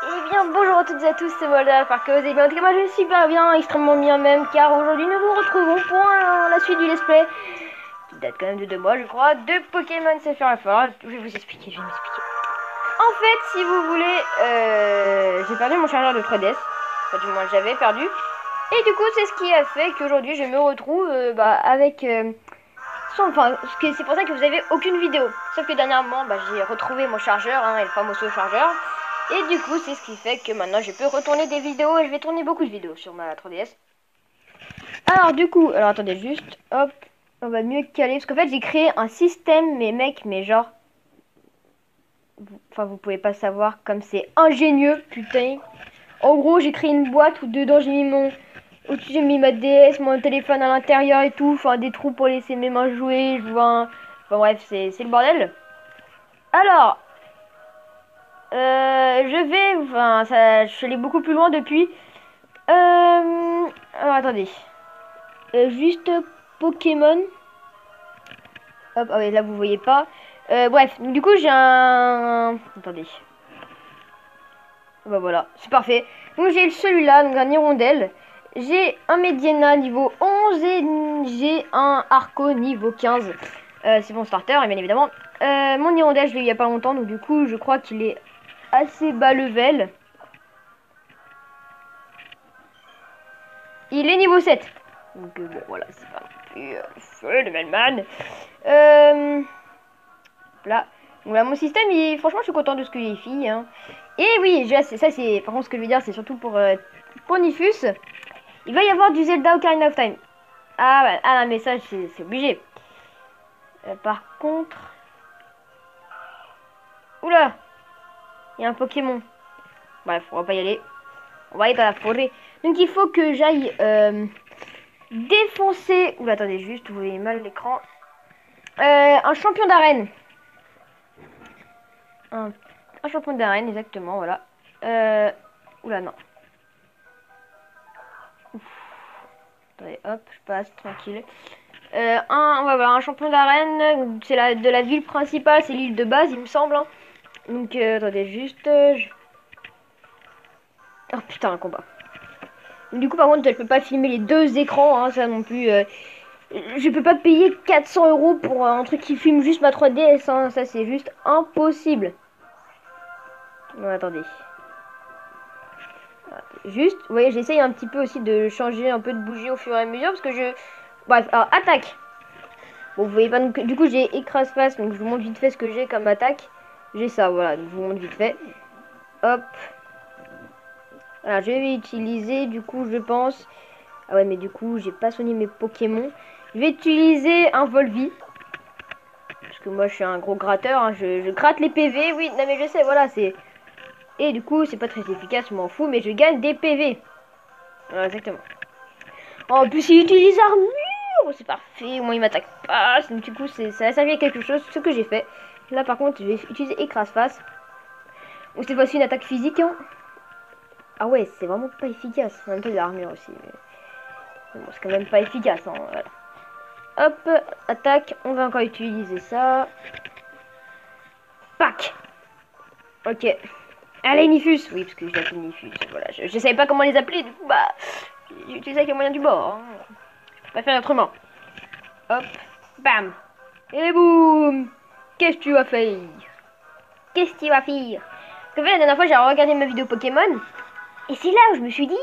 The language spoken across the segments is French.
Eh bien, bonjour à toutes et à tous, c'est Molda, j'espère que vous allez bien. En tout cas, moi je vais super bien, extrêmement bien même, car aujourd'hui nous nous retrouvons pour la suite du let's play, qui date quand même de 2 mois, je crois, de Pokémon Sapphire. Je vais vous expliquer, je vais m'expliquer. En fait, si vous voulez, j'ai perdu mon chargeur de 3DS, enfin, du moins j'avais perdu, et du coup, c'est ce qui a fait qu'aujourd'hui je me retrouve avec. Enfin, c'est pour ça que vous avez aucune vidéo. Sauf que dernièrement, j'ai retrouvé mon chargeur, et le fameux chargeur. Et du coup, c'est ce qui fait que maintenant je peux retourner des vidéos et je vais tourner beaucoup de vidéos sur ma 3DS. Alors du coup, alors attendez juste, hop, on va mieux caler. Parce qu'en fait, j'ai créé un système, mais mec, mais genre... Enfin, vous pouvez pas savoir comme c'est ingénieux, putain. En gros, j'ai créé une boîte où dedans j'ai mis mon... Au-dessus, j'ai mis ma DS, mon téléphone à l'intérieur et tout. Enfin, des trous pour laisser mes mains jouer. Je vois un... Enfin bref, c'est le bordel. Alors, je suis allé beaucoup plus loin depuis. Alors attendez. Juste Pokémon. Hop, ah ouais, là vous voyez pas. Bref, du coup j'ai un... Attendez. Bah voilà, c'est parfait. Donc j'ai celui-là, donc un hirondelle. J'ai un Mediana niveau 11 et j'ai un Arco niveau 15. C'est mon starter, et bien évidemment. Mon hirondelle, je l'ai eu il y a pas longtemps, donc du coup je crois qu'il est assez bas level. Il est niveau 7. Donc bon, voilà, c'est pas non plus le feu de Melman. Là. Voilà, mon système, franchement, je suis content de ce que j'ai fait. Hein. Et oui, ça, c'est... Par contre, ce que je veux dire, c'est surtout pour Nifus. Il va y avoir du Zelda Ocarina of Time. Ah, bah, ah non, mais ça, c'est obligé. Par contre... Oula, il y a un Pokémon. Bref, on va pas y aller. On va aller dans la forêt. Donc, il faut que j'aille... défoncer... Oula, attendez, juste, vous voyez mal l'écran. Un champion d'arène. Un champion d'arène, exactement, voilà. Oula, non. Ouf. Attendez, hop, je passe, tranquille. On va voir un champion d'arène. C'est de la ville principale, c'est l'île de base, il me semble. Hein. Donc, attendez, juste... Oh putain, un combat. Du coup, par contre, je peux pas filmer les 2 écrans, hein, ça non plus... Je peux pas payer 400 € pour un truc qui filme juste ma 3DS, hein, ça c'est juste impossible. Non, attendez. Juste, vous voyez, j'essaye un petit peu aussi de changer un peu de bouger au fur et à mesure parce que je... Bref, alors attaque. Bon, vous voyez pas, donc, du coup j'ai écrase face, donc je vous montre vite fait ce que j'ai comme attaque. J'ai ça, voilà, donc je vous montre vite fait. Hop. Alors je vais utiliser, du coup je pense... Ah ouais, mais du coup j'ai pas soigné mes Pokémon. Je vais utiliser un Volvi. Parce que moi je suis un gros gratteur, hein, je gratte les PV, oui, non mais je sais, voilà, c'est... Et du coup c'est pas très efficace, je m'en fous, mais je gagne des PV. Voilà, exactement. En plus il utilise armure, c'est parfait, au moins il m'attaque pas, donc du coup ça a servi à quelque chose, ce que j'ai fait. Là par contre je vais utiliser écrase face. Ou cette fois-ci une attaque physique. Hein. Ah ouais, c'est vraiment pas efficace. En même temps il y a l'armure aussi. Mais bon, c'est quand même pas efficace. Hein, voilà. Hop, attaque, on va encore utiliser ça. Pac. Ok. Allez Nifus. Oui, parce que je l'appelle Nifus. Voilà, je savais pas comment les appeler, du coup bah... J'ai utilisé avec les moyens du bord. Hein. Je peux pas faire autrement. Hop, bam. Et boum. Qu'est-ce que tu vas faire? Qu'est-ce que tu vas faire? Parce que la dernière fois, j'ai regardé ma vidéo Pokémon. Et c'est là où je me suis dit...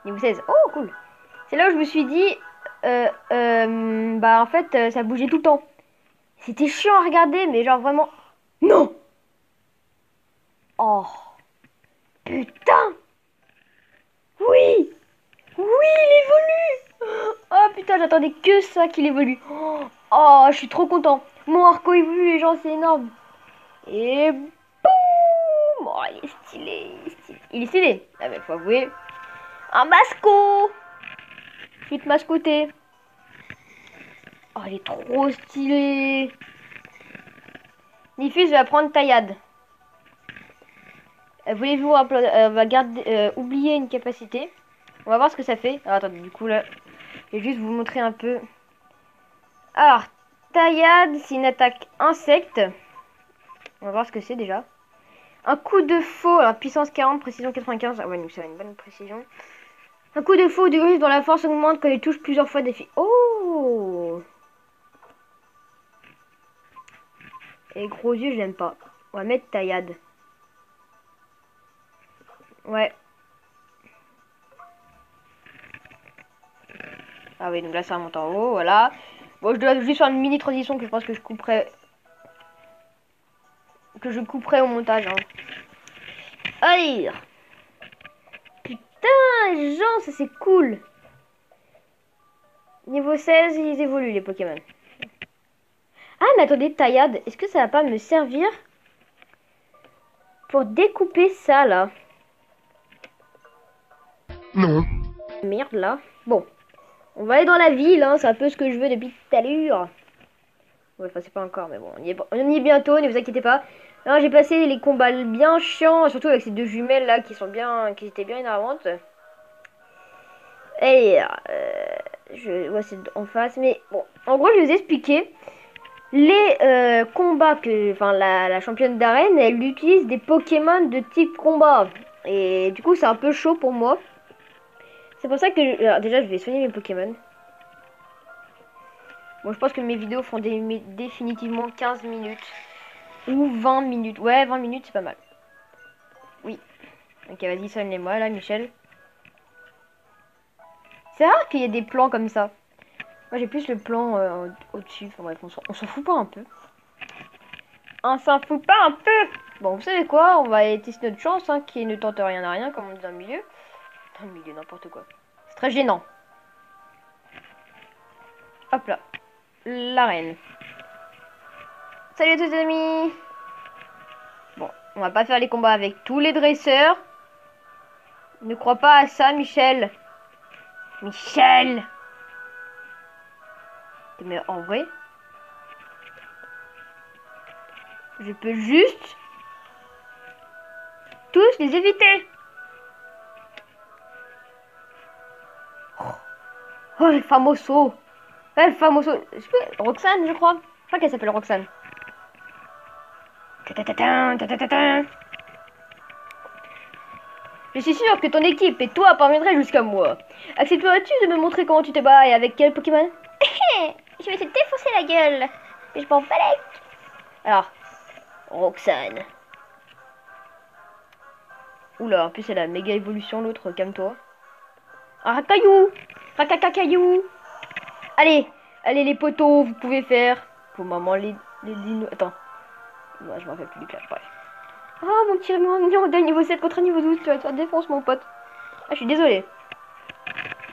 Niveau 16. Oh, cool. C'est là où je me suis dit... en fait, ça bougeait tout le temps. C'était chiant à regarder, mais genre vraiment... Non. Oh. Putain. Oui. Oui, il évolue. Oh putain, j'attendais que ça qu'il évolue. Oh, je suis trop content. Mon Arco évolue, les gens, c'est énorme. Et boum. Oh, il est stylé, il est stylé. Il est stylé. Ah mais faut avouer. Un masco. Je vais te mascoter. Oh, il est trop stylé. Nifus va prendre taillade. Voulez-vous va garder, oublier une capacité. On va voir ce que ça fait. Alors, attendez, du coup là, je vais juste vous montrer un peu. Alors, taillade, c'est une attaque insecte. On va voir ce que c'est déjà. Un coup de faux, alors puissance 40, précision 95. Ah ouais, donc ça a une bonne précision. Un coup de faux de griffe dont la force augmente quand il touche plusieurs fois des filles. Oh! Et gros yeux, j'aime pas. On va mettre taillade. Ouais. Ah oui, donc là ça remonte en haut, voilà. Bon, je dois juste faire une mini transition que je pense que je couperai. Que je couperai au montage. Hein. Allez! Putain, les gens, ça c'est cool! Niveau 16, ils évoluent les Pokémon. Ah, mais attendez, taillade, est-ce que ça va pas me servir pour découper ça là? Non. Merde là. Bon, on va aller dans la ville, hein, c'est un peu ce que je veux depuis tout à l'heure. Ouais, enfin, c'est pas encore, mais bon, on y est bientôt, ne vous inquiétez pas. Alors, j'ai passé les combats bien chiants, surtout avec ces deux jumelles là qui étaient bien énervantes. Et je vois c'est en face, mais bon, en gros, je vais vous expliquer. Les combats que, enfin, la championne d'arène, elle utilise des Pokémon de type combat. Et du coup, c'est un peu chaud pour moi. C'est pour ça que, alors, déjà, je vais soigner mes Pokémon. Bon, je pense que mes vidéos font définitivement 15 minutes. Ou 20 minutes. Ouais, 20 minutes, c'est pas mal. Oui. Ok, vas-y, soigne-les-moi, là, Michel. C'est rare qu'il y ait des plans comme ça. Moi, j'ai plus le plan au-dessus. Enfin, bref, on s'en fout pas un peu. On s'en fout pas un peu. Bon, vous savez quoi? On va aller tester notre chance, hein, qui ne tente rien à rien, comme on dit dans le milieu. Dans le milieu, n'importe quoi. C'est très gênant. Hop là. L'arène. Salut à tous les amis. Bon, on va pas faire les combats avec tous les dresseurs. Ne crois pas à ça, Michel. Michel! Mais en vrai, je peux juste tous les éviter. Oh, le famoso. Ouais, le famoso. Roxane, je crois. Je crois qu'elle s'appelle Roxane. Je suis sûr que ton équipe et toi parviendraient jusqu'à moi. Accepterais-tu de me montrer comment tu te bats et avec quel Pokémon? Je vais te défoncer la gueule. Je m'en balèque. Alors, Roxane. Oula, en plus c'est la méga évolution l'autre, calme-toi. Ah, Racaillou. Racacacaillou. Allez, allez les potos, vous pouvez faire. Pour maman les dinos. Attends. Moi je m'en rappelle plus du clash, bref. Ah, mon petit mignon d'un niveau 7 contre un niveau 12, tu vas te faire défonce mon pote. Ah, je suis désolée.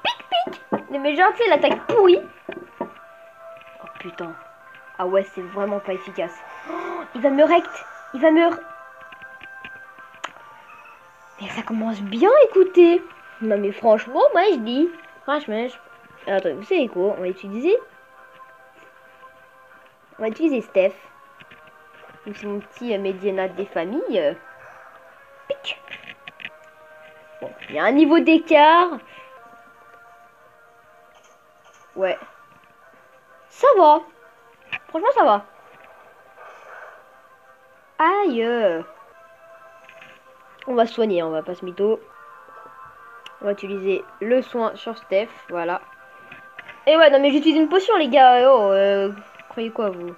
Pic, pic. Mais genre, tu sais, l'attaque pourrie. Oh putain. Ah ouais, c'est vraiment pas efficace. Oh, il va me rect. Il va me... Mais ça commence bien, écoutez. Non mais franchement, moi je dis. Franchement, alors, attendez, vous savez quoi? On va utiliser... On va utiliser Steph. Donc c'est mon petit médiana des familles. Pic. Bon, il y a un niveau d'écart. Ouais. Ça va. Franchement, ça va. Aïe. On va se soigner, on va pas se mytho. On va utiliser le soin sur Steph, voilà. Et ouais, non mais j'utilise une potion, les gars. Oh, croyez quoi, vous?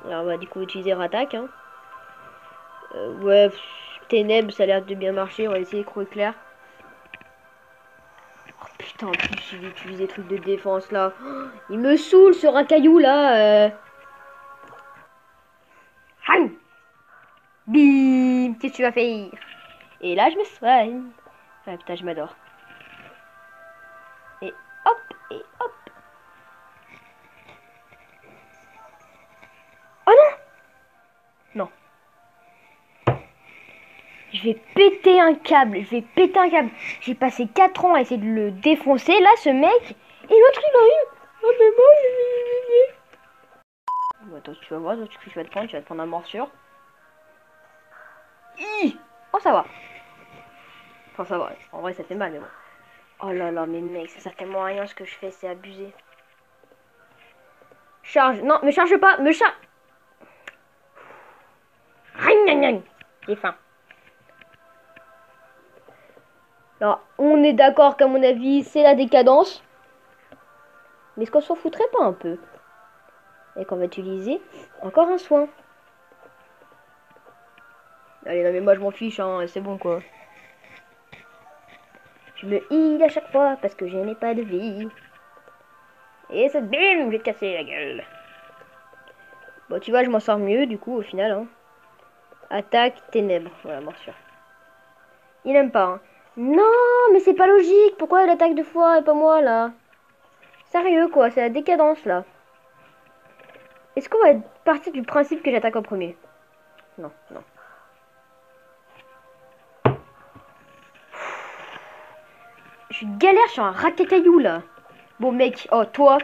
Alors, on va du coup utiliser Rattaque. Hein. Ouais, Ténèbres, ça a l'air de bien marcher. On va essayer Croc éclair. Oh putain, en plus, il utilise des trucs de défense là. Oh, il me saoule ce racaillou là. Hein. Bim, qu'est-ce que tu vas faire? Et là, je me soigne. Ah putain, je m'adore. Et hop, et hop. Oh non! Non. Je vais péter un câble, je vais péter un câble. J'ai passé 4 ans à essayer de le défoncer. Là, ce mec, et l'autre, il a eu. Oh, mais moi, bon, attends, tu vas voir, tu vas te prendre un morsure. Oh, ça va. Enfin, ça va. En vrai, ça fait mal, mais bon. Oh là là, mais mec, ça sert tellement à rien ce que je fais, c'est abusé. Charge. Non, me charge pas, me charge. J'ai faim. Alors, on est d'accord qu'à mon avis, c'est la décadence. Mais est-ce qu'on s'en foutrait pas un peu? Et qu'on va utiliser encore un soin. Allez, non mais moi je m'en fiche, hein, c'est bon quoi. Je me heal à chaque fois parce que je n'ai pas de vie. Et ça, bim, je vais te casser la gueule. Bon, tu vois, je m'en sors mieux du coup au final. Hein. Attaque, ténèbres. Voilà, morsure. Il aime pas. Hein. Non, mais c'est pas logique. Pourquoi elle attaque deux fois et pas moi là? Sérieux quoi, c'est la décadence là. Est-ce qu'on va partir du principe que j'attaque en premier? Non, non. Je galère sur un racacaillou là. Bon mec, oh toi,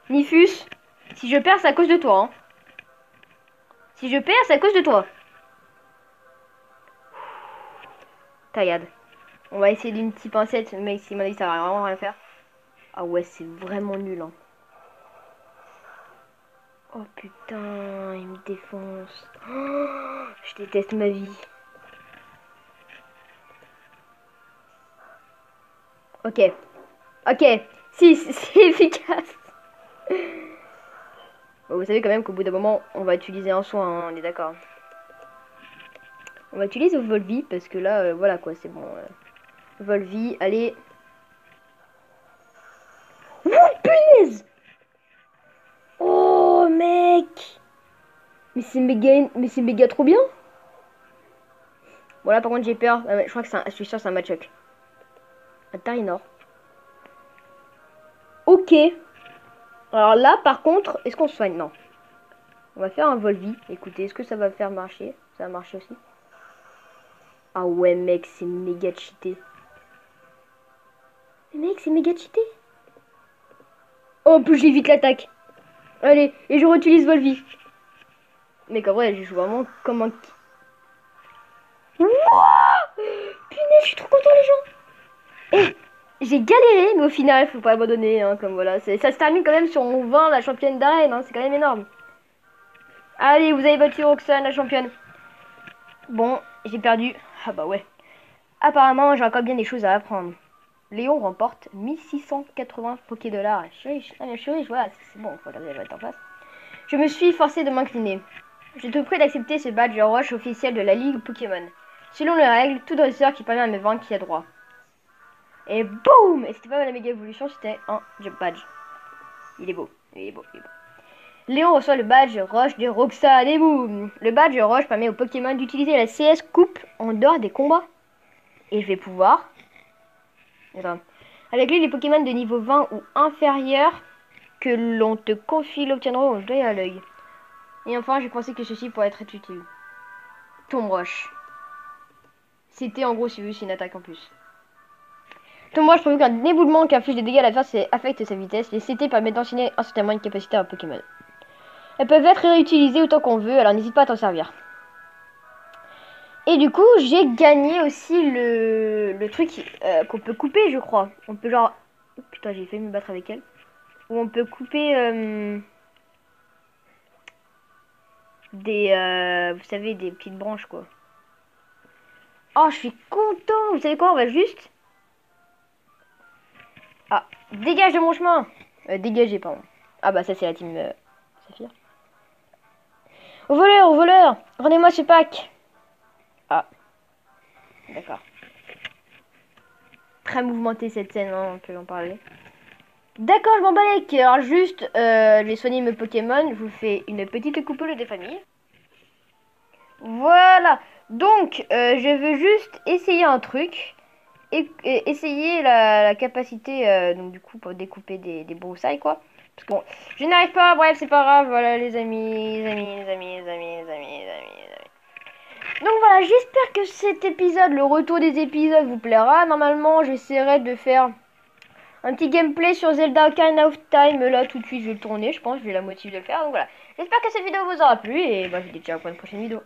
Nifus, si je perds c'est à cause de toi. Hein. Si je perds c'est à cause de toi. Taillade. On va essayer d'une petite pincette, mais si m'a dit ça va vraiment rien faire. Ah ouais c'est vraiment nul. Hein. Oh putain, il me défonce. Oh, je déteste ma vie. Ok. Ok. Si, c'est efficace. Bon, vous savez quand même qu'au bout d'un moment, on va utiliser un soin, hein, on est d'accord. On va utiliser Volvi parce que là, voilà quoi, c'est bon. Volvi, allez. Oh, punaise! Oh, mec! Mais c'est méga trop bien! Bon, là, par contre, j'ai peur. Je crois que je suis sûr c'est un match-up. Un Tarinor. Ok. Alors là, par contre, est-ce qu'on se soigne? Non. On va faire un Volvi. Écoutez, est-ce que ça va faire marcher? Ça va marcher aussi. Ah ouais, mec, c'est méga cheaté. Mec, c'est méga cheaté. Oh, en plus, j'évite l'attaque. Allez, et je réutilise Volvi. Mec, en vrai, je joue vraiment comme un... Wouah, punaise, je suis trop content, les gens. Eh, j'ai galéré, mais au final, faut pas abandonner. Hein, comme voilà, ça se termine quand même sur mon 20, la championne d'arène. Hein, c'est quand même énorme. Allez, vous avez battu Roxane, la championne. Bon, j'ai perdu. Ah bah ouais. Apparemment, j'ai encore bien des choses à apprendre. Léon remporte 1680 Poké-Dollars. Chérie, voilà, c'est bon, faut regarder la en face. Je me suis forcé de m'incliner. Je te prie d'accepter ce badge roche officiel de la Ligue Pokémon. Selon les règles, tout dresseur qui parvient à me vaincre qui a droit. Et boum! Et c'était pas la méga évolution, c'était un badge. Il est beau, il est beau, il est beau. Léon reçoit le badge roche de Roxane et boum! Le badge roche permet aux Pokémon d'utiliser la CS coupe en dehors des combats. Et je vais pouvoir... Attends. Avec lui, les Pokémon de niveau 20 ou inférieur que l'on te confie l'obtiendront au doigt à l'œil. Et enfin, j'ai pensé que ceci pourrait être utile. Tombe roche. C'était en gros, si vous voulez, c'est une attaque en plus. Tombe roche provoque un éboulement qui inflige des dégâts à l'adversaire et affecte sa vitesse. Les CT permettent d'enchaîner instantanément une capacité à un Pokémon. Elles peuvent être réutilisées autant qu'on veut, alors n'hésite pas à t'en servir. Et du coup, j'ai gagné aussi le truc qu'on peut couper, je crois. On peut genre... Oh, putain, j'ai failli me battre avec elle. Où on peut couper vous savez, des petites branches, quoi. Oh, je suis content. Vous savez quoi, on va juste... Ah, dégage de mon chemin. Dégagez, pardon. Ah bah ça, c'est la team Saphir. Au voleur, rendez-moi ce pack. Ah. D'accord. Très mouvementée cette scène, hein, on peut en parler. D'accord, je m'en bats les cœurs. Alors juste, je vais soigner mes Pokémon. Je vous fais une petite coupole des familles. Voilà. Donc, je veux juste essayer un truc. Et essayer la capacité, donc du coup, pour découper des broussailles, quoi. Parce que bon, je n'arrive pas. Bref, c'est pas grave. Voilà, les amis. Donc voilà, j'espère que cet épisode, le retour des épisodes, vous plaira. Normalement, j'essaierai de faire un petit gameplay sur Zelda Ocarina of Time. Là, tout de suite, je vais le tourner, je pense. J'ai la motive de le faire. Donc voilà. J'espère que cette vidéo vous aura plu. Et bah, je vous dis ciao pour une prochaine vidéo.